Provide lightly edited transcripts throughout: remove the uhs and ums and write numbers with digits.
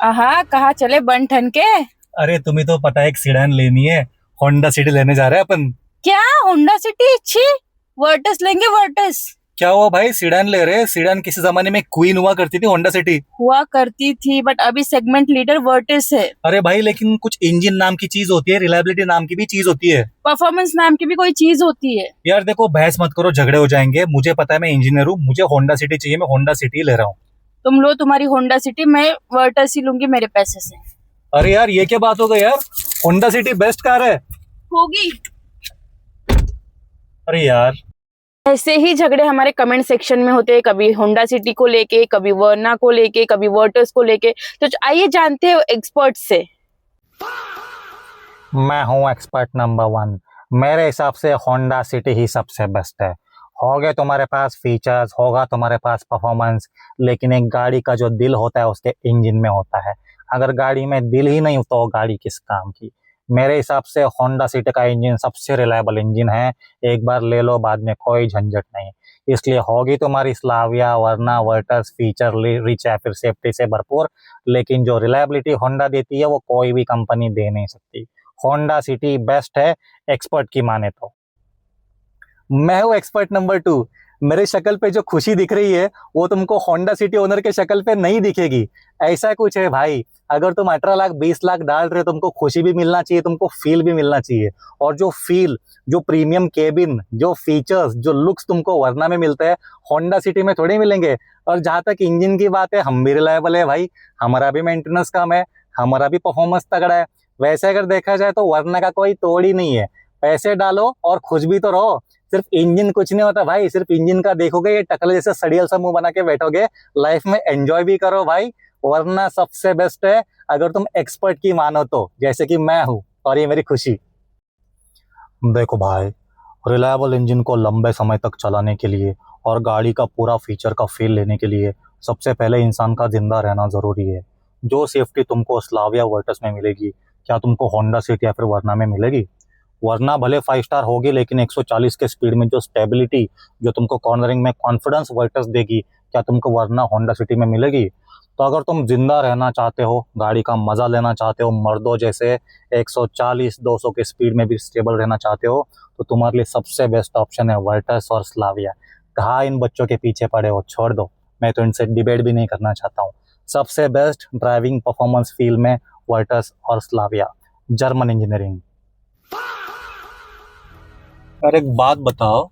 आहा, कहाँ चले बन ठन के? अरे तुम्हें तो पता है एक सीडान लेनी है। होंडा सिटी लेने जा रहे हैं अपन। क्या? Honda city? अच्छी। वर्टस लेंगे, वर्टस। क्या हुआ भाई, सीडान ले रहे हैं। सीडान किसी जमाने में क्वीन हुआ करती थी होंडा सिटी। हुआ करती थी बट अभी सेगमेंट लीडर वर्टस है। अरे भाई लेकिन कुछ इंजन नाम की चीज होती है, रिलायबिलिटी नाम की भी चीज होती है। परफॉर्मेंस नाम की भी कोई चीज होती है। यार देखो, बहस मत करो, झगड़े हो जाएंगे। मुझे पता है, मैं इंजीनियर हूँ, मुझे होंडा सिटी चाहिए, मैं होंडा सिटी ले रहा हूँ। तुम लो तुम्हारी होंडा सिटी, मैं वर्टस ही लूंगी मेरे पैसे से। अरे यार ये क्या बात हो गई यार, होंडा सिटी बेस्ट कार है। होगी। अरे यार ऐसे ही झगड़े हमारे कमेंट सेक्शन में होते हैं, कभी होंडा सिटी को लेके, कभी वर्ना को लेके, कभी वर्टस को लेके। तो आइए जानते हैं एक्सपर्ट से। मैं हूँ एक्सपर्ट नंबर 1। मेरे हिसाब से होंडा सिटी ही सबसे बेस्ट है। होगे तुम्हारे पास फीचर्स, होगा तुम्हारे पास परफॉर्मेंस, लेकिन एक गाड़ी का जो दिल होता है उसके इंजन में होता है। अगर गाड़ी में दिल ही नहीं तो गाड़ी किस काम की। मेरे हिसाब से होंडा सिटी का इंजन सबसे रिलायबल इंजन है। एक बार ले लो, बाद में कोई झंझट नहीं। इसलिए होगी तुम्हारी स्लाविया, वरना, वर्टस फीचर रिच है, फिर सेफ्टी से भरपूर, लेकिन जो रिलायबिलिटी होंडा देती है वो कोई भी कंपनी दे नहीं सकती। होंडा सिटी बेस्ट है एक्सपर्ट की माने तो। मैं हूँ एक्सपर्ट नंबर 2। मेरे शक्ल पे जो खुशी दिख रही है वो तुमको होंडा सिटी ओनर के शक्ल पे नहीं दिखेगी। ऐसा कुछ है भाई, अगर तुम 18 लाख 20 लाख डाल रहे हो, तुमको खुशी भी मिलना चाहिए, तुमको फील भी मिलना चाहिए। और जो फील, जो प्रीमियम केबिन, जो फीचर्स, जो लुक्स तुमको वरना में मिलते हैं, होंडा सिटी में थोड़े मिलेंगे। और जहाँ तक इंजन की बात है, हम भी रिलायबल है भाई, हमारा भी मेंटेनेंस कम है, हमारा भी परफॉर्मेंस तगड़ा है। वैसे अगर देखा जाए तो वरना का कोई तोड़ ही नहीं है। पैसे डालो और खुश भी तो रहो। सिर्फ इंजन कुछ नहीं होता भाई, सिर्फ इंजन का देखोगे ये टकले जैसे सड़ियल सा मुंह बना के बैठोगे। लाइफ में एंजॉय भी करो भाई, वरना सबसे बेस्ट है अगर तुम एक्सपर्ट की मानो तो, जैसे कि मैं हूं और ये मेरी खुशी। देखो भाई, रिलायबल इंजन को लंबे समय तक चलाने के लिए और गाड़ी का पूरा फीचर का फील लेने के लिए सबसे पहले इंसान का जिंदा रहना ज़रूरी है। जो सेफ्टी तुमको स्लाविया वर्टस में मिलेगी, क्या तुमको होंडा सिटी या फिर वरना में मिलेगी? वरना भले 5 स्टार होगी, लेकिन 140 के स्पीड में जो स्टेबिलिटी, जो तुमको कॉर्नरिंग में कॉन्फिडेंस वर्टस देगी, क्या तुमको वरना होंडा सिटी में मिलेगी? तो अगर तुम जिंदा रहना चाहते हो, गाड़ी का मज़ा लेना चाहते हो, मर्दों जैसे 140-200 के स्पीड में भी स्टेबल रहना चाहते हो, तो तुम्हारे लिए सबसे बेस्ट ऑप्शन है वर्टस और स्लाविया। कहाँ इन बच्चों के पीछे पड़े हो, छोड़ दो, मैं तो इनसे डिबेट भी नहीं करना चाहता हूँ। सबसे बेस्ट ड्राइविंग परफॉर्मेंस फील में वर्टस और स्लाविया, जर्मन इंजीनियरिंग। और एक बात बताओ,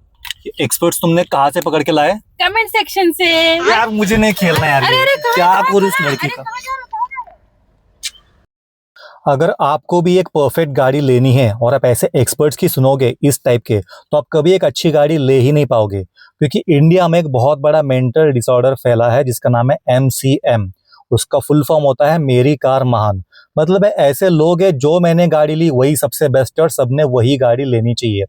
एक्सपर्ट्स तुमने कहाँ से पकड़ के लाए? कमेंट सेक्शन से। यार मुझे नहीं खेलना यार, अरे, ये अरे, क्या पुरुष लड़की का। अगर आपको भी एक परफेक्ट गाड़ी लेनी है और आप ऐसे एक्सपर्ट्स की सुनोगे इस टाइप के, तो आप कभी एक अच्छी गाड़ी ले ही नहीं पाओगे। क्योंकि इंडिया में एक बहुत बड़ा मेंटल डिसऑर्डर फैला है जिसका नाम है MCM। उसका फुल फॉर्म होता है मेरी कार महान। मतलब है ऐसे लोग हैं, जो मैंने गाड़ी ली वही सबसे बेस्ट है और सबने वही गाड़ी लेनी चाहिए।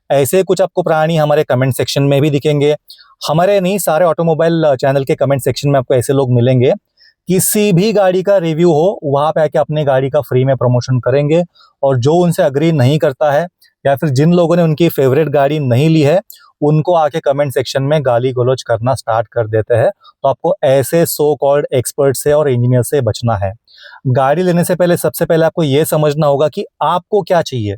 ऐसे कुछ आपको प्राणी हमारे कमेंट सेक्शन में भी दिखेंगे। हमारे नहीं, सारे ऑटोमोबाइल चैनल के कमेंट सेक्शन में आपको ऐसे लोग मिलेंगे। किसी भी गाड़ी का रिव्यू हो, वहां पे आके अपनी गाड़ी का फ्री में प्रमोशन करेंगे। और जो उनसे अग्री नहीं करता है या फिर जिन लोगों ने उनकी फेवरेट गाड़ी नहीं ली है, उनको आके कमेंट सेक्शन में गाली गलौज करना स्टार्ट कर देते हैं। तो आपको ऐसे सो कॉल्ड एक्सपर्ट से और इंजीनियर से बचना है। गाड़ी लेने से पहले सबसे पहले आपको ये समझना होगा कि आपको क्या चाहिए।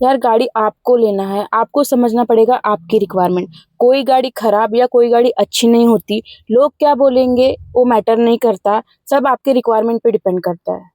यार गाड़ी आपको लेना है, आपको समझना पड़ेगा आपकी रिक्वायरमेंट। कोई गाड़ी खराब या कोई गाड़ी अच्छी नहीं होती। लोग क्या बोलेंगे वो मैटर नहीं करता, सब आपके रिक्वायरमेंट पे डिपेंड करता है।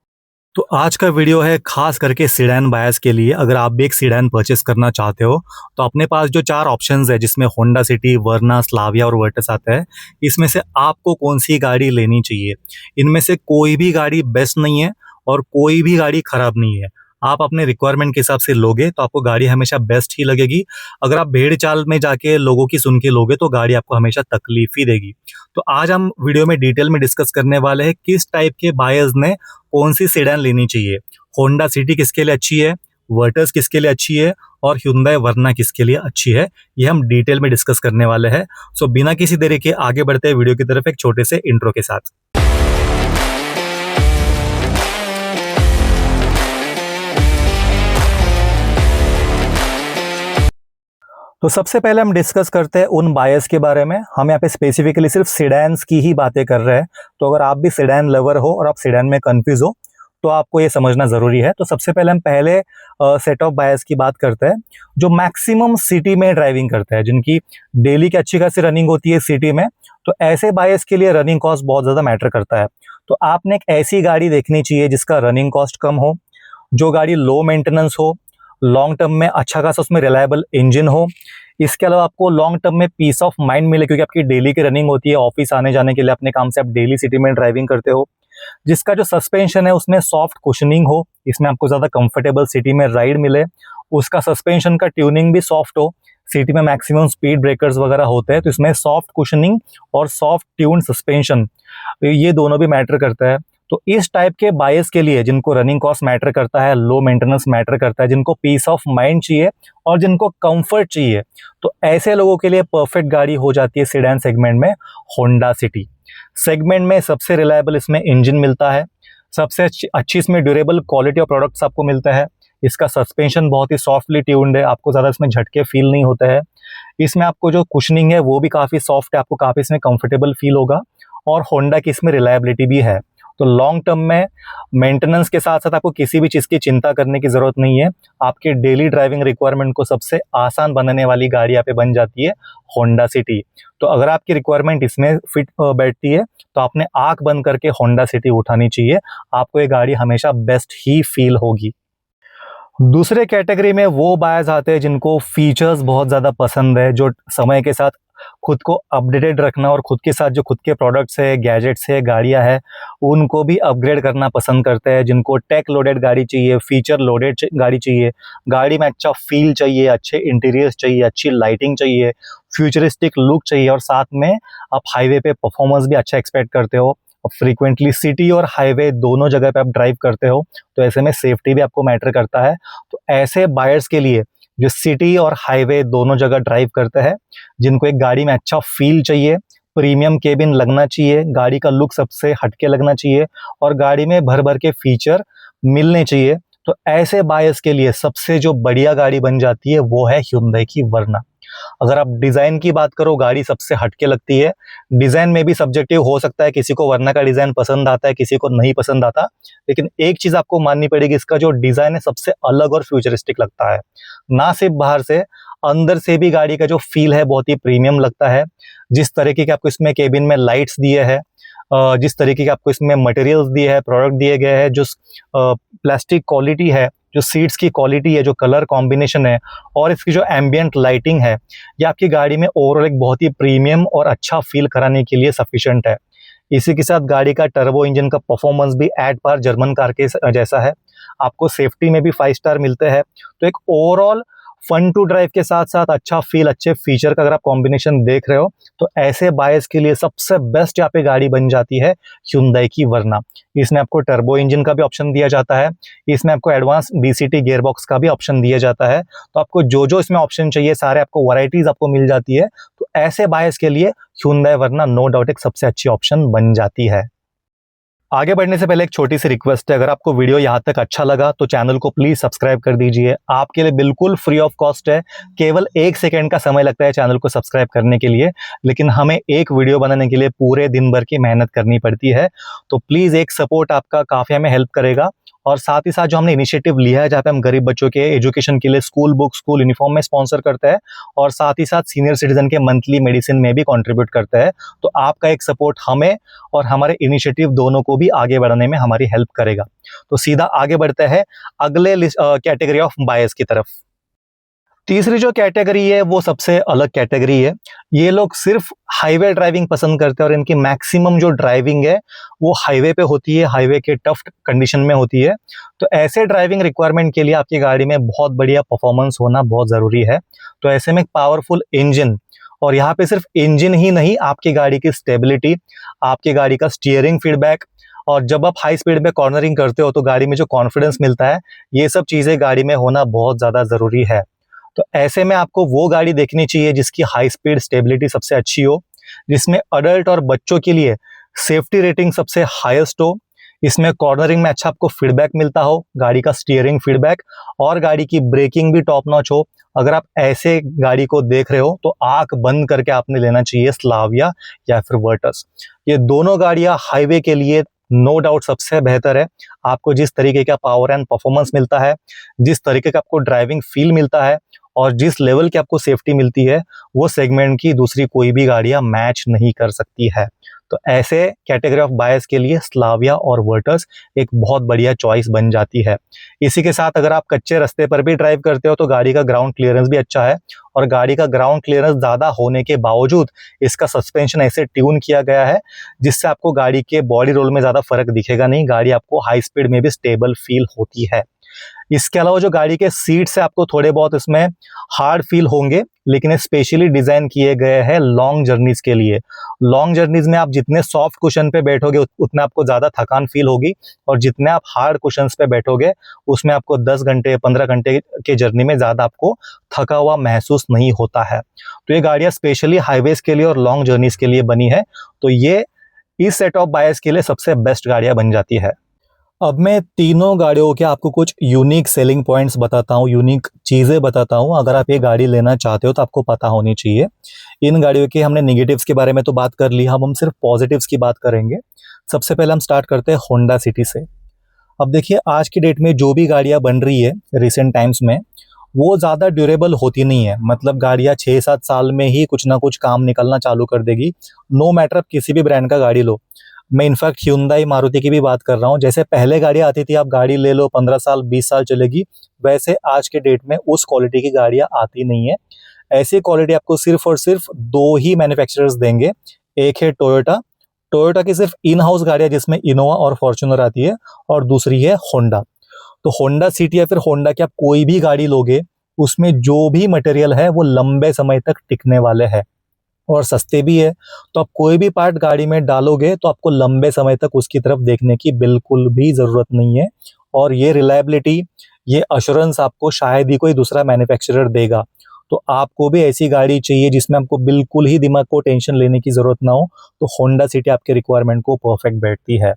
तो आज का वीडियो है खास करके सीडान बायर्स के लिए। अगर आप भी एक सीडान परचेस करना चाहते हो, तो अपने पास जो 4 ऑप्शंस है, जिसमें होंडा सिटी, वरना, स्लाविया और वर्टस आता है, इसमें से आपको कौन सी गाड़ी लेनी चाहिए। इनमें से कोई भी गाड़ी बेस्ट नहीं है और कोई भी गाड़ी खराब नहीं है। आप अपने रिक्वायरमेंट के हिसाब से लोगे तो आपको गाड़ी हमेशा बेस्ट ही लगेगी। अगर आप भेड़ चाल में जाके लोगों की सुन के लोगे तो गाड़ी आपको हमेशा तकलीफ ही देगी। तो आज हम वीडियो में डिटेल में डिस्कस करने वाले हैं किस टाइप के बायर्स ने कौन सी सेडान लेनी चाहिए। होंडा सिटी किसके लिए अच्छी है, वर्टस किसके लिए अच्छी है और hyundai वरना किसके लिए अच्छी है, ये हम डिटेल में डिस्कस करने वाले हैं। सो बिना किसी देरी के आगे बढ़ते हैं वीडियो की तरफ एक छोटे से इंट्रो के साथ। तो सबसे पहले हम डिस्कस करते हैं उन बायर्स के बारे में। हम यहाँ पे स्पेसिफिकली सिर्फ सिडैन्स की ही बातें कर रहे हैं, तो अगर आप भी सिडैन लवर हो और आप सिडैन में कंफ्यूज हो तो आपको ये समझना ज़रूरी है। तो सबसे पहले हम पहले सेट ऑफ बायर्स की बात करते हैं जो मैक्सिमम सिटी में ड्राइविंग करते हैं, जिनकी डेली की अच्छी खासी रनिंग होती है सिटी में। तो ऐसे बायर्स के लिए रनिंग कॉस्ट बहुत ज़्यादा मैटर करता है। तो आपने एक ऐसी गाड़ी देखनी चाहिए जिसका रनिंग कॉस्ट कम हो, जो गाड़ी लो मेंटेनेंस हो, लॉन्ग टर्म में अच्छा खासा उसमें रिलायबल इंजन हो। इसके अलावा आपको लॉन्ग टर्म में पीस ऑफ माइंड मिले, क्योंकि आपकी डेली की रनिंग होती है, ऑफिस आने जाने के लिए अपने काम से आप डेली सिटी में ड्राइविंग करते हो। जिसका जो सस्पेंशन है उसमें सॉफ्ट कुशनिंग हो, इसमें आपको ज़्यादा कंफर्टेबल सिटी में राइड मिले। उसका सस्पेंशन का ट्यूनिंग भी सॉफ्ट हो, सिटी में मैक्सिमम स्पीड ब्रेकर्स वगैरह होते हैं तो इसमें सॉफ्ट कुशनिंग और सॉफ्ट ट्यून सस्पेंशन ये दोनों भी मैटर करता है। तो इस टाइप के बायर्स के लिए जिनको रनिंग कॉस्ट मैटर करता है, लो मेंटेनेंस मैटर करता है, जिनको पीस ऑफ माइंड चाहिए और जिनको कंफर्ट चाहिए, तो ऐसे लोगों के लिए परफेक्ट गाड़ी हो जाती है सेडान सेगमेंट में होंडा सिटी। सेगमेंट में सबसे रिलायबल इसमें इंजन मिलता है, सबसे अच्छी इसमें ड्यूरेबल क्वालिटी और प्रोडक्ट्स आपको मिलता है। इसका सस्पेंशन बहुत ही सॉफ्टली ट्यून्ड है, आपको ज़्यादा इसमें झटके फील नहीं होते हैं। इसमें आपको जो कुशनिंग है वो भी काफ़ी सॉफ्ट है, आपको काफ़ी इसमें कंफर्टेबल फील होगा। और होंडा की इसमें रिलायबिलिटी भी है। तो लॉन्ग टर्म में मेंटेनेंस के साथ साथ आपको किसी भी चीज़ की चिंता करने की ज़रूरत नहीं है। आपके डेली ड्राइविंग रिक्वायरमेंट को सबसे आसान बनाने वाली गाड़ी यहाँ पे बन जाती है होंडा सिटी। तो अगर आपकी रिक्वायरमेंट इसमें फिट बैठती है तो आपने आंख बंद करके होंडा सिटी उठानी चाहिए, आपको ये गाड़ी हमेशा बेस्ट ही फील होगी। दूसरे कैटेगरी में वो बायर्स आते हैं जिनको फीचर्स बहुत ज़्यादा पसंद है, जो समय के साथ खुद को अपडेटेड रखना और खुद के साथ जो खुद के प्रोडक्ट्स है, गैजेट्स है, गाड़ियां है, उनको भी अपग्रेड करना पसंद करते हैं। जिनको टेक लोडेड गाड़ी चाहिए, फीचर लोडेड गाड़ी चाहिए, गाड़ी में अच्छा फील चाहिए, अच्छे इंटीरियर्स चाहिए, अच्छी लाइटिंग चाहिए, फ्यूचरिस्टिक लुक चाहिए और साथ में आप हाईवे पे परफॉर्मेंस भी अच्छा एक्सपेक्ट करते हो। फ्रीक्वेंटली सिटी और हाईवे दोनों जगह पे आप ड्राइव करते हो, तो ऐसे में सेफ्टी भी आपको मैटर करता है। तो ऐसे बायर्स के लिए जो सिटी और हाईवे दोनों जगह ड्राइव करते हैं, जिनको एक गाड़ी में अच्छा फील चाहिए, प्रीमियम केबिन लगना चाहिए, गाड़ी का लुक सबसे हटके लगना चाहिए और गाड़ी में भर भर के फीचर मिलने चाहिए, तो ऐसे बायर्स के लिए सबसे जो बढ़िया गाड़ी बन जाती है वो है Hyundai की वर्ना। अगर आप डिज़ाइन की बात करो, गाड़ी सबसे हटके लगती है। डिज़ाइन में भी सब्जेक्टिव हो सकता है, किसी को वर्ना का डिज़ाइन पसंद आता है, किसी को नहीं पसंद आता, लेकिन एक चीज़ आपको माननी पड़ेगी, इसका जो डिज़ाइन है सबसे अलग और फ्यूचरिस्टिक लगता है। ना सिर्फ बाहर से, अंदर से भी गाड़ी का जो फील है बहुत ही प्रीमियम लगता है। जिस तरीके के आपको इसमें केबिन में लाइट्स दिए हैं, जिस तरीके के आपको इसमें मटेरियल्स दिए हैं, प्रोडक्ट दिए गए हैं, जो प्लास्टिक क्वालिटी है, जो सीट्स की क्वालिटी है, जो कलर कॉम्बिनेशन है और इसकी जो एम्बियंट लाइटिंग है, ये आपकी गाड़ी में ओवरऑल एक बहुत ही प्रीमियम और अच्छा फील कराने के लिए सफिशिएंट है। इसी के साथ गाड़ी का टर्बो इंजन का परफॉर्मेंस भी एट पार जर्मन कार के जैसा है। आपको सेफ्टी में भी 5 स्टार मिलते हैं। तो एक ओवरऑल फन टू ड्राइव के साथ साथ अच्छा फील, अच्छे फीचर का अगर आप कॉम्बिनेशन देख रहे हो, तो ऐसे बायर्स के लिए सबसे बेस्ट यहाँ पे गाड़ी बन जाती है Hyundai की वर्ना। इसमें आपको टर्बो इंजन का भी ऑप्शन दिया जाता है, इसमें आपको एडवांस DCT गियरबॉक्स का भी ऑप्शन दिया जाता है। तो आपको जो जो इसमें ऑप्शन चाहिए सारे आपको वैरायटीज आपको मिल जाती है। तो ऐसे बायर्स के लिए Hyundai वर्ना नो डाउट एक सबसे अच्छी ऑप्शन बन जाती है। आगे बढ़ने से पहले एक छोटी सी रिक्वेस्ट है, अगर आपको वीडियो यहाँ तक अच्छा लगा तो चैनल को प्लीज सब्सक्राइब कर दीजिए। आपके लिए बिल्कुल फ्री ऑफ कॉस्ट है, केवल 1 सेकंड का समय लगता है चैनल को सब्सक्राइब करने के लिए, लेकिन हमें एक वीडियो बनाने के लिए पूरे दिन भर की मेहनत करनी पड़ती है। तो प्लीज एक सपोर्ट आपका काफी हमें हेल्प करेगा। और साथ ही साथ जो हमने इनिशिएटिव लिया है, जहाँ पे हम गरीब बच्चों के एजुकेशन के लिए स्कूल बुक, स्कूल यूनिफॉर्म में स्पॉन्सर करते हैं और साथ ही साथ सीनियर सिटीजन के मंथली मेडिसिन में भी कंट्रीब्यूट करते हैं, तो आपका एक सपोर्ट हमें और हमारे इनिशिएटिव दोनों को भी आगे बढ़ाने में हमारी हेल्प करेगा। तो सीधा आगे बढ़ते हैं अगले कैटेगरी ऑफ बायर्स की तरफ। तीसरी जो कैटेगरी है वो सबसे अलग कैटेगरी है। ये लोग सिर्फ हाईवे ड्राइविंग पसंद करते हैं और इनकी मैक्सिमम जो ड्राइविंग है वो हाईवे पे होती है, हाईवे के टफ कंडीशन में होती है। तो ऐसे ड्राइविंग रिक्वायरमेंट के लिए आपकी गाड़ी में बहुत बढ़िया परफॉर्मेंस होना बहुत ज़रूरी है। तो ऐसे में पावरफुल इंजन, और यहाँ पे सिर्फ इंजन ही नहीं, आपकी गाड़ी की स्टेबिलिटी, आपकी गाड़ी का स्टीयरिंग फीडबैक, और जब आप हाई स्पीड में कॉर्नरिंग करते हो तो गाड़ी में जो कॉन्फिडेंस मिलता है, ये सब चीज़ें गाड़ी में होना बहुत ज़्यादा ज़रूरी है। तो ऐसे में आपको वो गाड़ी देखनी चाहिए जिसकी हाई स्पीड स्टेबिलिटी सबसे अच्छी हो, जिसमें अडल्ट और बच्चों के लिए सेफ्टी रेटिंग सबसे हाईएस्ट हो, इसमें कॉर्नरिंग में अच्छा आपको फीडबैक मिलता हो, गाड़ी का स्टीयरिंग फीडबैक और गाड़ी की ब्रेकिंग भी टॉप नॉच हो। अगर आप ऐसे गाड़ी को देख रहे हो तो आंख बंद करके आपने लेना चाहिए स्लाविया या फिर वर्टस। ये दोनों गाड़ियां हाईवे के लिए नो डाउट सबसे बेहतर है। आपको जिस तरीके का पावर एंड परफॉर्मेंस मिलता है, जिस तरीके का आपको ड्राइविंग फील मिलता है और जिस लेवल की आपको सेफ्टी मिलती है, वो सेगमेंट की दूसरी कोई भी गाड़ियां मैच नहीं कर सकती है। तो ऐसे कैटेगरी ऑफ बायर्स के लिए स्लाविया और वर्टस एक बहुत बढ़िया चॉइस बन जाती है। इसी के साथ अगर आप कच्चे रास्ते पर भी ड्राइव करते हो तो गाड़ी का ग्राउंड क्लियरेंस भी अच्छा है, और गाड़ी का ग्राउंड क्लियरेंस ज़्यादा होने के बावजूद इसका सस्पेंशन ऐसे ट्यून किया गया है जिससे आपको गाड़ी के बॉडी रोल में ज़्यादा फर्क दिखेगा नहीं, गाड़ी आपको हाई स्पीड में भी स्टेबल फील होती है। इसके अलावा जो गाड़ी के सीट्स है आपको थोड़े बहुत इसमें हार्ड फील होंगे, लेकिन ये स्पेशली डिजाइन किए गए हैं लॉन्ग जर्नीज के लिए। लॉन्ग जर्नीज में आप जितने सॉफ्ट कुशन पे बैठोगे उतना आपको ज़्यादा थकान फील होगी, और जितने आप हार्ड कुशंस पे बैठोगे उसमें आपको 10 घंटे 15 घंटे के जर्नी में ज़्यादा आपको थका हुआ महसूस नहीं होता है। तो ये गाड़ियाँ स्पेशली हाईवेज के लिए और लॉन्ग जर्नीज के लिए बनी है, तो ये इस सेट ऑफ बायर्स के लिए सबसे बेस्ट गाड़ियाँ बन जाती है। अब मैं तीनों गाड़ियों के आपको कुछ यूनिक सेलिंग पॉइंट्स बताता हूँ, यूनिक चीज़ें बताता हूँ। अगर आप ये गाड़ी लेना चाहते हो तो आपको पता होनी चाहिए। इन गाड़ियों के हमने नेगेटिव्स के बारे में तो बात कर ली, हम सिर्फ पॉजिटिव्स की बात करेंगे। सबसे पहले हम स्टार्ट करते हैं होंडा सिटी से। अब देखिए, आज की डेट में जो भी गाड़ियाँ बन रही है रिसेंट टाइम्स में, वो ज़्यादा ड्यूरेबल होती नहीं है। मतलब गाड़ियाँ 6-7 साल में ही कुछ ना कुछ काम निकलना चालू कर देगी, नो मैटर आप किसी भी ब्रांड का गाड़ी लो। मैं इनफैक्ट Hyundai मारुति की भी बात कर रहा हूँ। जैसे पहले गाड़ियाँ आती थी, आप गाड़ी ले लो 15 साल 20 साल चलेगी, वैसे आज के डेट में उस क्वालिटी की गाड़ियाँ आती नहीं है। ऐसी क्वालिटी आपको सिर्फ और सिर्फ दो ही मैन्युफैक्चरर्स देंगे। एक है टोयोटा, टोयोटा की सिर्फ इन हाउस गाड़ियाँ जिसमें इनोवा और फॉर्च्यूनर आती है, और दूसरी है होंडा। तो होंडा सिटी या फिर होंडा की आप कोई भी गाड़ी लोगे, उसमें जो भी मटेरियल है वो लंबे समय तक टिकने वाले हैं और सस्ते भी है। तो आप कोई भी पार्ट गाड़ी में डालोगे तो आपको लंबे समय तक उसकी तरफ देखने की बिल्कुल भी ज़रूरत नहीं है, और ये रिलायबिलिटी, ये अश्योरेंस आपको शायद ही कोई दूसरा मैन्युफैक्चरर देगा। तो आपको भी ऐसी गाड़ी चाहिए जिसमें आपको बिल्कुल ही दिमाग को टेंशन लेने की ज़रूरत ना हो, तो होंडा सिटी आपके रिक्वायरमेंट को परफेक्ट बैठती है।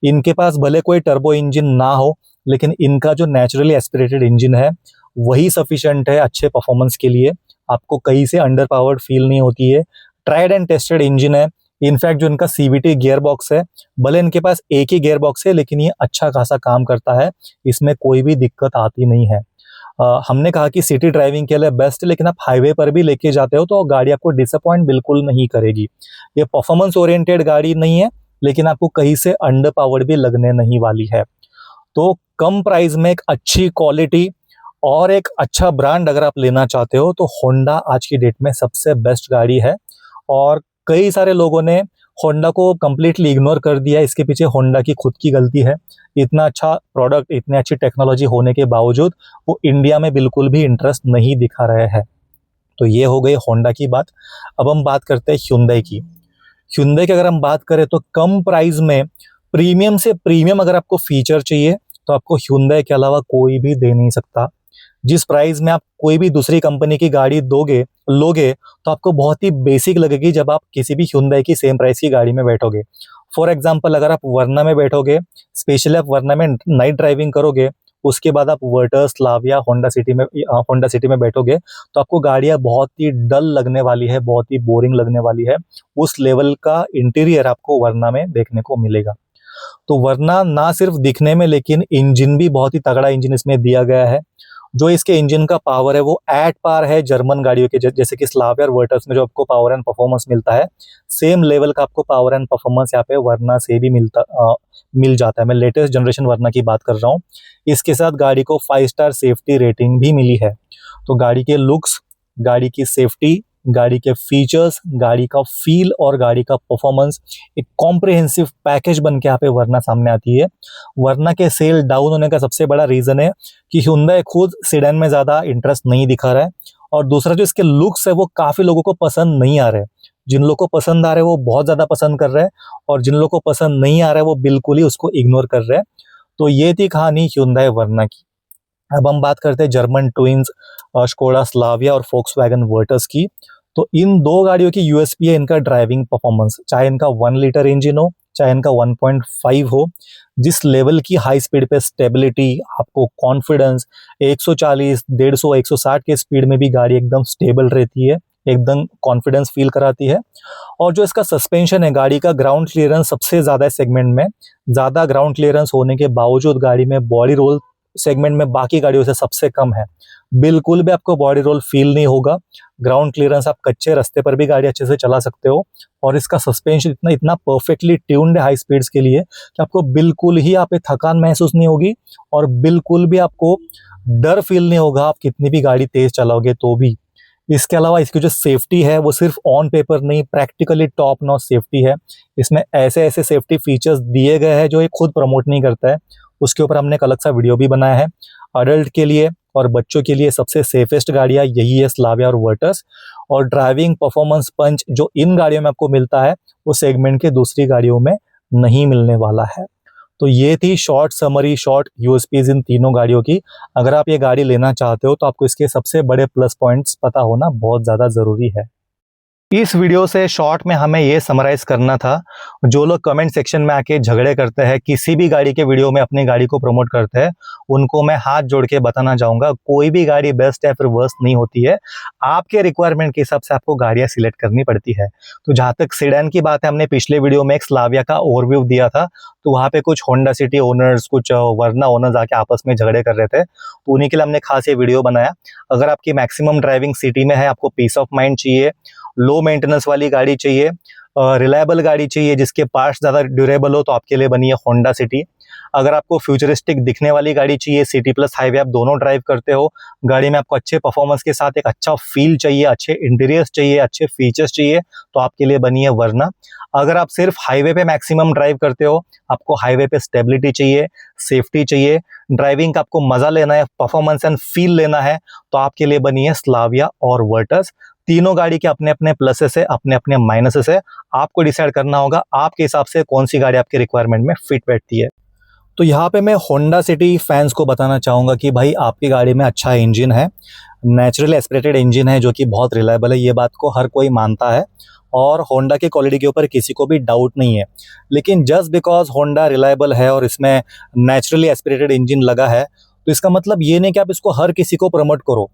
इनके पास भले कोई टर्बो इंजन ना हो, लेकिन इनका जो नेचुरली एस्पिरेटेड इंजन है वही सफिशिएंट है अच्छे परफॉर्मेंस के लिए। आपको कहीं से अंडर पावर्ड फील नहीं होती है। ट्राइड एंड टेस्टेड इंजन है। इनफैक्ट जो इनका CVT गियर बॉक्स है, भले इनके पास एक ही गियर बॉक्स है, लेकिन ये अच्छा खासा काम करता है, इसमें कोई भी दिक्कत आती नहीं है। हमने कहा कि सिटी ड्राइविंग के लिए बेस्ट है, लेकिन आप हाईवे पर भी लेके जाते हो तो गाड़ी आपको डिसअपॉइंट बिल्कुल नहीं करेगी। ये परफॉर्मेंस ओरिएंटेड गाड़ी नहीं है, लेकिन आपको कहीं से अंडर पावर्ड भी लगने नहीं वाली है। तो कम प्राइस में एक अच्छी क्वालिटी और एक अच्छा ब्रांड अगर आप लेना चाहते हो तो होंडा आज की डेट में सबसे बेस्ट गाड़ी है। और कई सारे लोगों ने होंडा को कम्प्लीटली इग्नोर कर दिया। इसके पीछे होंडा की खुद की गलती है। इतना अच्छा प्रोडक्ट, इतनी अच्छी टेक्नोलॉजी होने के बावजूद वो इंडिया में बिल्कुल भी इंटरेस्ट नहीं दिखा रहे हैं। तो ये हो गई होंडा की बात। अब हम बात करते हैं Hyundai की। Hyundai की अगर हम बात करें तो कम प्राइस में प्रीमियम से प्रीमियम अगर आपको फीचर चाहिए तो आपको Hyundai के अलावा कोई भी दे नहीं सकता। जिस प्राइस में आप कोई भी दूसरी कंपनी की गाड़ी लोगे तो आपको बहुत ही बेसिक लगेगी जब आप किसी भी Hyundai की सेम प्राइस की गाड़ी में बैठोगे। फॉर एग्जांपल, अगर आप वर्ना में बैठोगे, स्पेशली आप वर्ना में नाइट ड्राइविंग करोगे, उसके बाद आप वर्टस, स्लाविया, होंडा सिटी में बैठोगे, तो आपको गाड़ियाँ बहुत ही डल लगने वाली है, बहुत ही बोरिंग लगने वाली है। उस लेवल का इंटीरियर आपको वर्ना में देखने को मिलेगा। तो वर्ना ना सिर्फ दिखने में, लेकिन इंजन भी बहुत ही तगड़ा इंजन इसमें दिया गया है। जो इसके इंजन का पावर है वो एट पार है जर्मन गाड़ियों के, जैसे कि स्लाविया और वर्टस में जो आपको पावर एंड परफॉर्मेंस मिलता है, सेम लेवल का आपको पावर एंड परफॉर्मेंस यहाँ पे वर्ना से भी मिल जाता है। मैं लेटेस्ट जनरेशन वर्ना की बात कर रहा हूँ। इसके साथ गाड़ी को 5 स्टार सेफ्टी रेटिंग भी मिली है। तो गाड़ी के लुक्स, गाड़ी की सेफ्टी, गाड़ी के फीचर्स, गाड़ी का फील और गाड़ी का परफॉर्मेंस एक कॉम्प्रिहेंसिव पैकेज बन के यहाँ पे वर्ना सामने आती है। वर्ना के सेल डाउन होने का सबसे बड़ा रीज़न है कि Hyundai खुद सेडान में ज़्यादा इंटरेस्ट नहीं दिखा रहा है, और दूसरा जो इसके लुक्स है वो काफ़ी लोगों को पसंद नहीं आ रहे। जिन लोगों को पसंद आ रहे हैं वो बहुत ज़्यादा पसंद कर रहे हैं, और जिन लोगों को पसंद नहीं आ रहा है वो बिल्कुल ही उसको इग्नोर कर रहे हैं। तो ये थी कहानी Hyundai वर्ना की। अब हम बात करते हैं जर्मन ट्विंस स्कोडा स्लाविया और फोक्सवैगन वर्टस की। तो इन दो गाड़ियों की USP है इनका ड्राइविंग परफॉर्मेंस। चाहे इनका 1 लीटर इंजन हो, चाहे इनका 1.5 हो, जिस लेवल की हाई स्पीड पे स्टेबिलिटी, आपको कॉन्फिडेंस, 140, 150, 160 के स्पीड में भी गाड़ी एकदम स्टेबल रहती है, एकदम कॉन्फिडेंस फील कराती है। और जो इसका सस्पेंशन है, गाड़ी का ग्राउंड क्लियरेंस सबसे ज़्यादा है सेगमेंट में। ज़्यादा ग्राउंड क्लियरेंस होने के बावजूद गाड़ी में बॉडी रोल सेगमेंट में बाकी गाड़ियों से सबसे कम है। बिल्कुल भी आपको बॉडी रोल फील नहीं होगा। ग्राउंड क्लियरेंस, आप कच्चे रास्ते पर भी गाड़ी अच्छे से चला सकते हो। और इसका सस्पेंशन इतना इतना परफेक्टली ट्यून्ड है हाई स्पीड्स के लिए कि आपको बिल्कुल ही आप पे थकान महसूस नहीं होगी और बिल्कुल भी आपको डर फील नहीं होगा आप कितनी भी गाड़ी तेज चलाओगे तो भी। इसके अलावा इसकी जो सेफ्टी है वो सिर्फ ऑन पेपर नहीं, प्रैक्टिकली टॉप नॉच सेफ्टी है। इसमें ऐसे ऐसे सेफ्टी फीचर्स दिए गए हैं जो ये खुद प्रमोट नहीं करता है। उसके ऊपर हमने एक अलग सा वीडियो भी बनाया है। अडल्ट के लिए और बच्चों के लिए सबसे सेफेस्ट गाड़ियाँ यही है, स्लाविया और वर्टस। और ड्राइविंग परफॉर्मेंस पंच जो इन गाड़ियों में आपको मिलता है वो सेगमेंट के दूसरी गाड़ियों में नहीं मिलने वाला है। तो ये थी शॉर्ट समरी, शॉर्ट यूएसपीज इन तीनों गाड़ियों की। अगर आप ये गाड़ी लेना चाहते हो तो आपको इसके सबसे बड़े प्लस पॉइंट्स पता होना बहुत ज़्यादा ज़रूरी है। इस वीडियो से शॉर्ट में हमें ये समराइज करना था, जो लोग कमेंट सेक्शन में आके झगड़े करते हैं, किसी भी गाड़ी के वीडियो में अपनी गाड़ी को प्रमोट करते हैं, उनको मैं हाथ जोड़ के बताना चाहूँगा कोई भी गाड़ी बेस्ट या फिर वर्स्ट नहीं होती है। आपके रिक्वायरमेंट के हिसाब से आपको गाड़ियाँ सिलेक्ट करनी पड़ती है। तो जहाँ तक सेडान की बात है, हमने पिछले वीडियो में एक स्लाविया का ओवरव्यू दिया था, तो वहाँ पे कुछ होंडा सिटी ओनर्स, कुछ वर्ना ओनर्स आके आपस में झगड़े कर रहे थे, तो उन्हीं के लिए हमने खास ये वीडियो बनाया। अगर आपकी मैक्सिमम ड्राइविंग सिटी में है, आपको पीस ऑफ माइंड चाहिए, लो मेंटेनेंस वाली गाड़ी चाहिए, रिलायबल गाड़ी चाहिए जिसके पार्ट्स ज़्यादा ड्यूरेबल हो, तो आपके लिए बनी है होंडा सिटी। अगर आपको फ्यूचरिस्टिक दिखने वाली गाड़ी चाहिए, सिटी प्लस हाईवे आप दोनों ड्राइव करते हो, गाड़ी में आपको अच्छे परफॉर्मेंस के साथ एक अच्छा फील चाहिए, अच्छे इंटीरियर्स चाहिए, अच्छे फीचर्स चाहिए, तो आपके लिए बनी है वर्ना। अगर आप सिर्फ हाईवे पे मैक्सिमम ड्राइव करते हो, आपको हाईवे पे स्टेबिलिटी चाहिए, सेफ्टी चाहिए, ड्राइविंग का आपको मजा लेना है, परफॉर्मेंस एंड फील लेना है, तो आपके लिए बनी है स्लाविया और वर्टस। तीनों गाड़ी के अपने अपने प्लसेस है, अपने अपने माइनसेस है। आपको डिसाइड करना होगा आपके हिसाब से कौन सी गाड़ी आपके रिक्वायरमेंट में फिट बैठती है। तो यहाँ पे मैं होंडा सिटी फैंस को बताना चाहूँगा कि भाई आपकी गाड़ी में अच्छा इंजन है, नेचुरली एस्पिरेटेड इंजन है जो कि बहुत रिलायबल है, ये बात को हर कोई मानता है और होंडा की क्वालिटी के ऊपर किसी को भी डाउट नहीं है। लेकिन जस्ट बिकॉज होंडा रिलायबल है और इसमें नेचुरली एस्पिरेटेड इंजन लगा है, तो इसका मतलब ये नहीं कि आप इसको हर किसी को प्रमोट करो।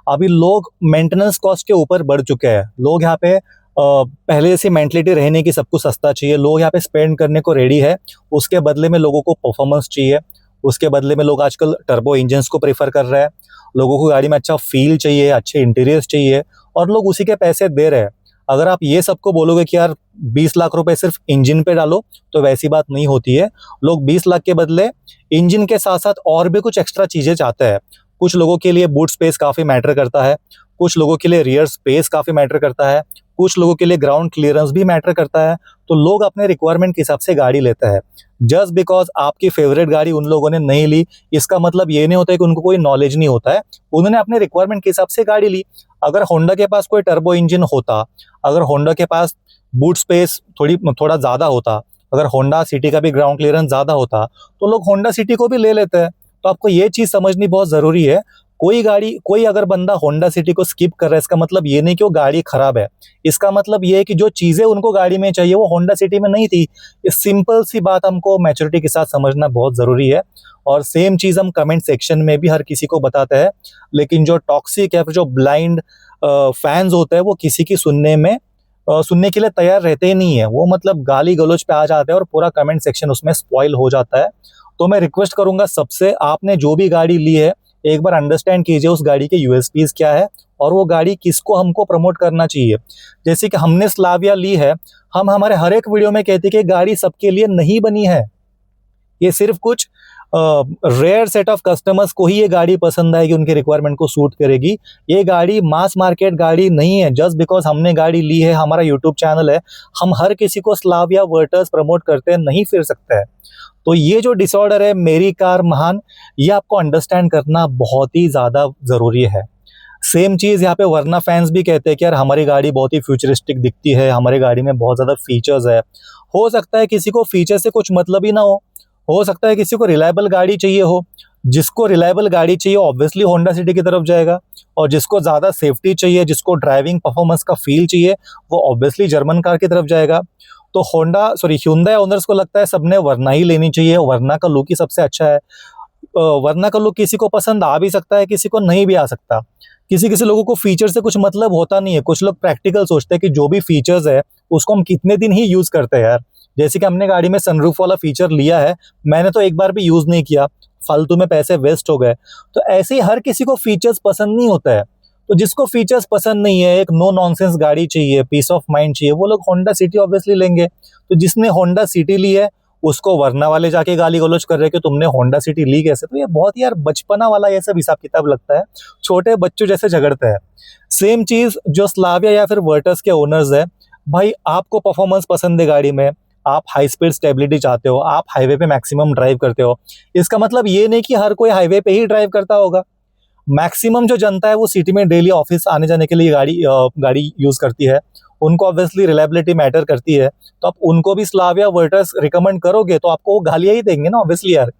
अभी लोग मेंटेनेंस कॉस्ट के ऊपर बढ़ चुके हैं। लोग यहाँ पे पहले से मेंटलिटी रहने की, सब कुछ सस्ता चाहिए, लोग यहाँ पे स्पेंड करने को रेडी है। उसके बदले में लोगों को परफॉर्मेंस चाहिए, उसके बदले में लोग आजकल टर्बो इंजन्स को प्रेफर कर रहे हैं। लोगों को गाड़ी में अच्छा फील चाहिए, अच्छे इंटीरियर्स चाहिए और लोग उसी के पैसे दे रहे हैं। अगर आप ये सबको बोलोगे कि यार 20 लाख रुपए सिर्फ इंजन पे डालो, तो वैसी बात नहीं होती है। लोग 20 लाख के बदले इंजन के साथ साथ और भी कुछ एक्स्ट्रा चीज़ें चाहते हैं। कुछ लोगों के लिए बूट स्पेस काफ़ी मैटर करता है, कुछ लोगों के लिए रियर स्पेस काफ़ी मैटर करता है, कुछ लोगों के लिए ग्राउंड क्लियरेंस भी मैटर करता है। तो लोग अपने रिक्वायरमेंट के हिसाब से गाड़ी लेते हैं। जस्ट बिकॉज आपकी फेवरेट गाड़ी उन लोगों ने नहीं ली, इसका मतलब ये नहीं होता है कि उनको कोई नॉलेज नहीं होता है। उन्होंने अपने रिक्वायरमेंट के हिसाब से गाड़ी ली। अगर होंडा के पास कोई टर्बो इंजन होता, अगर होंडा के पास बूट स्पेस थोड़ा ज़्यादा होता, अगर होंडा सिटी का भी ग्राउंड क्लियरेंस ज़्यादा होता, तो लोग होंडा सिटी को भी ले लेते हैं। तो आपको ये चीज़ समझनी बहुत ज़रूरी है। कोई अगर बंदा होंडा सिटी को स्किप कर रहा है, इसका मतलब ये नहीं कि वो गाड़ी खराब है। इसका मतलब ये है कि जो चीज़ें उनको गाड़ी में चाहिए वो होंडा सिटी में नहीं थी। इस सिंपल सी बात हमको मैच्योरिटी के साथ समझना बहुत ज़रूरी है। और सेम चीज़ हम कमेंट सेक्शन में भी हर किसी को बताते हैं, लेकिन जो टॉक्सिक या फिर जो ब्लाइंड फैंस होते हैं वो किसी की सुनने के लिए तैयार रहते ही नहीं है। वो मतलब गाली गलौज पे आ जाते हैं और पूरा कमेंट सेक्शन उसमें स्पॉइल हो जाता है। तो मैं रिक्वेस्ट करूंगा सबसे, आपने जो भी गाड़ी ली है एक बार अंडरस्टैंड कीजिए उस गाड़ी के यूएसपीज क्या है और वो गाड़ी किसको हमको प्रमोट करना चाहिए। जैसे कि हमने स्लाविया ली है, हम हमारे हर एक वीडियो में कहते हैं कि गाड़ी सबके लिए नहीं बनी है। ये सिर्फ कुछ रेयर सेट ऑफ कस्टमर्स को ही ये गाड़ी पसंद आएगी, उनके रिक्वायरमेंट को सूट करेगी। ये गाड़ी मास मार्केट गाड़ी नहीं है। जस्ट बिकॉज हमने गाड़ी ली है, हमारा यूट्यूब चैनल है, हम हर किसी को स्लाविया वर्टस प्रमोट करते हैं नहीं फिर सकते हैं। तो ये जो डिसऑर्डर है मेरी कार महान, ये आपको अंडरस्टैंड करना बहुत ही ज़्यादा ज़रूरी है। सेम चीज़ यहाँ पे वर्ना फैंस भी कहते हैं कि यार हमारी गाड़ी बहुत ही फ्यूचरिस्टिक दिखती है, हमारी गाड़ी में बहुत ज़्यादा फीचर्स है। हो सकता है किसी को फीचर से कुछ मतलब ही ना हो सकता है किसी को रिलायबल गाड़ी चाहिए हो। जिसको रिलायबल गाड़ी चाहिए ऑब्वियसली होंडा सिटी की तरफ जाएगा, और जिसको ज़्यादा सेफ्टी चाहिए, जिसको ड्राइविंग परफॉर्मेंस का फील चाहिए, वो ऑब्वियसली जर्मन कार की तरफ जाएगा। तो Hyundai ओनर्स को लगता है सबने वरना ही लेनी चाहिए, वरना का लुक ही सबसे अच्छा है। वरना का लुक किसी को पसंद आ भी सकता है, किसी को नहीं भी आ सकता। किसी किसी लोगों को फीचर से कुछ मतलब होता नहीं है। कुछ लोग प्रैक्टिकल सोचते हैं कि जो भी फीचर्स है उसको हम कितने दिन ही यूज करते हैं यार। जैसे कि हमने गाड़ी में सनरूफ वाला फीचर लिया है, मैंने तो एक बार भी यूज नहीं किया, फालतू में पैसे वेस्ट हो गए। तो ऐसे ही हर किसी को फीचर्स पसंद नहीं होता है। तो जिसको फीचर्स पसंद नहीं है, एक नो नॉनसेंस गाड़ी चाहिए, पीस ऑफ माइंड चाहिए, वो लोग होंडा सिटी ऑब्वियसली लेंगे। तो जिसने होंडा सिटी ली है उसको वरना वाले जाके गाली गलौज कर रहे हैं कि तुमने होंडा सिटी ली कैसे। तो ये बहुत यार बचपना वाला ये सब हिसाब किताब लगता है, छोटे बच्चों जैसे झगड़ते हैं। सेम चीज जो स्लाविया या फिर वर्टस के ओनर्स है, भाई आपको परफॉर्मेंस पसंद है गाड़ी में, आप हाई स्पीड स्टेबिलिटी चाहते हो, आप हाईवे पे मैक्सिमम ड्राइव करते हो। इसका मतलब ये नहीं कि हर कोई हाईवे पे ही ड्राइव करता होगा। मैक्सिमम जो जनता है वो सिटी में डेली ऑफिस आने जाने के लिए गाड़ी यूज करती है। उनको ऑब्वियसली रिलायबिलिटी मैटर करती है। तो आप उनको भी स्लाविया वर्टस रिकमेंड करोगे तो आपको वो गालियां ही देंगे ना ऑब्वियसली यार।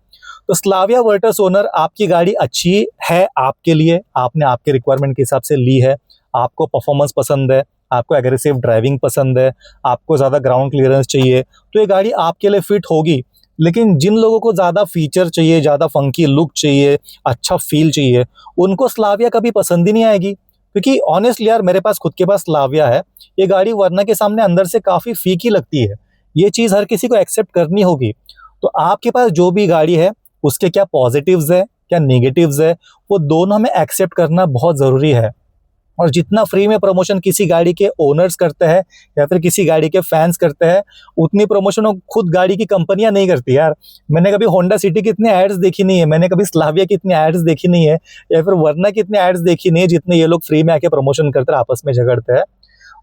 तो स्लाविया वर्टस ओनर, आपकी गाड़ी अच्छी है आपके लिए, आपने आपके रिक्वायरमेंट के हिसाब से ली है, आपको परफॉर्मेंस पसंद है, आपको एग्रेसिव ड्राइविंग पसंद है, आपको ज़्यादा ग्राउंड क्लियरेंस चाहिए, तो ये गाड़ी आपके लिए फिट होगी। लेकिन जिन लोगों को ज़्यादा फीचर चाहिए, ज़्यादा फंकी लुक चाहिए, अच्छा फील चाहिए, उनको स्लाविया कभी पसंद ही नहीं आएगी। क्योंकि ऑनेस्टली यार मेरे पास खुद के पास स्लाविया है, ये गाड़ी वरना के सामने अंदर से काफ़ी फीकी लगती है। ये चीज़ हर किसी को एक्सेप्ट करनी होगी। तो आपके पास जो भी गाड़ी है उसके क्या पॉजिटिव्स है, क्या नेगेटिव्स है, वो दोनों हमें एक्सेप्ट करना बहुत ज़रूरी है। और जितना फ्री में प्रमोशन किसी गाड़ी के ओनर्स करते हैं या फिर किसी गाड़ी के फैंस करते हैं, उतनी प्रमोशन खुद गाड़ी की कंपनियां नहीं करती यार। मैंने कभी होंडा सिटी की इतनी एड्स देखी नहीं है, मैंने कभी स्लाविया की इतनी एड्स देखी नहीं है, या फिर वर्ना की इतनी एड्स देखी नहीं है जितने ये लोग फ्री में आके प्रमोशन करते हैं, आपस में झगड़ते हैं।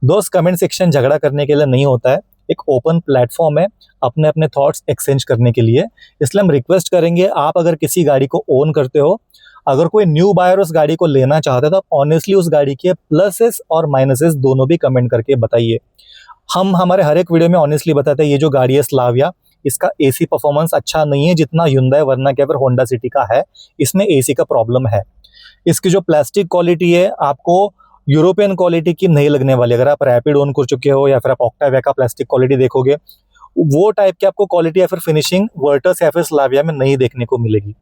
दोस्त, कमेंट सेक्शन झगड़ा करने के लिए नहीं होता है, एक ओपन प्लेटफॉर्म है अपने अपने थॉट्स एक्सचेंज करने के लिए। इसलिए हम रिक्वेस्ट करेंगे, आप अगर किसी गाड़ी को ओन करते हो, अगर कोई न्यू बायर उस गाड़ी को लेना चाहता है, तो आप ऑनेस्टली उस गाड़ी के प्लसेस और माइनसेस दोनों भी कमेंट करके बताइए। हम हमारे हर एक वीडियो में ऑनेस्टली बताते हैं ये जो गाड़ी है स्लाविया, इसका एसी परफॉर्मेंस अच्छा नहीं है जितना Hyundai वर्ना के फिर होंडा सिटी का है। इसमें एसी का प्रॉब्लम है। इसकी जो प्लास्टिक क्वालिटी है आपको यूरोपियन क्वालिटी की नहीं लगने वाली। अगर आप रैपिड ओन कर चुके हो या फिर आप ऑक्टाविया का प्लास्टिक क्वालिटी देखोगे, वो टाइप की आपको क्वालिटी या फिर फिनिशिंग वर्टस या फिर स्लाविया में नहीं देखने को मिलेगी।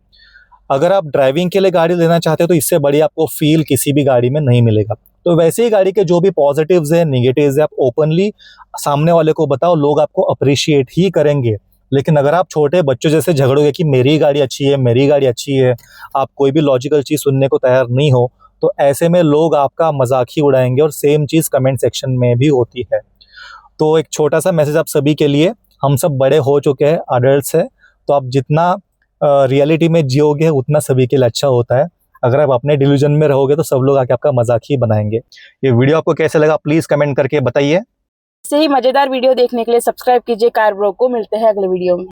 अगर आप ड्राइविंग के लिए गाड़ी लेना चाहते हो तो इससे बड़ी आपको फील किसी भी गाड़ी में नहीं मिलेगा। तो वैसे ही गाड़ी के जो भी पॉजिटिव्स है, नेगेटिव्स है, आप ओपनली सामने वाले को बताओ, लोग आपको अप्रिशिएट ही करेंगे। लेकिन अगर आप छोटे बच्चों जैसे झगड़ोगे कि मेरी गाड़ी अच्छी है, मेरी गाड़ी अच्छी है, आप कोई भी लॉजिकल चीज़ सुनने को तैयार नहीं हो, तो ऐसे में लोग आपका मजाक ही उड़ाएंगे। और सेम चीज़ कमेंट सेक्शन में भी होती है। तो एक छोटा सा मैसेज आप सभी के लिए, हम सब बड़े हो चुके हैं, अडल्ट्स हैं, तो आप जितना रियलिटी में जियोगे उतना सभी के लिए अच्छा होता है। अगर आप अपने डिल्यूजन में रहोगे तो सब लोग आके आपका मजाक ही बनाएंगे। ये वीडियो आपको कैसे लगा प्लीज कमेंट करके बताइए। ऐसे ही मजेदार वीडियो देखने के लिए सब्सक्राइब कीजिए कार ब्रो को। मिलते हैं अगले वीडियो में।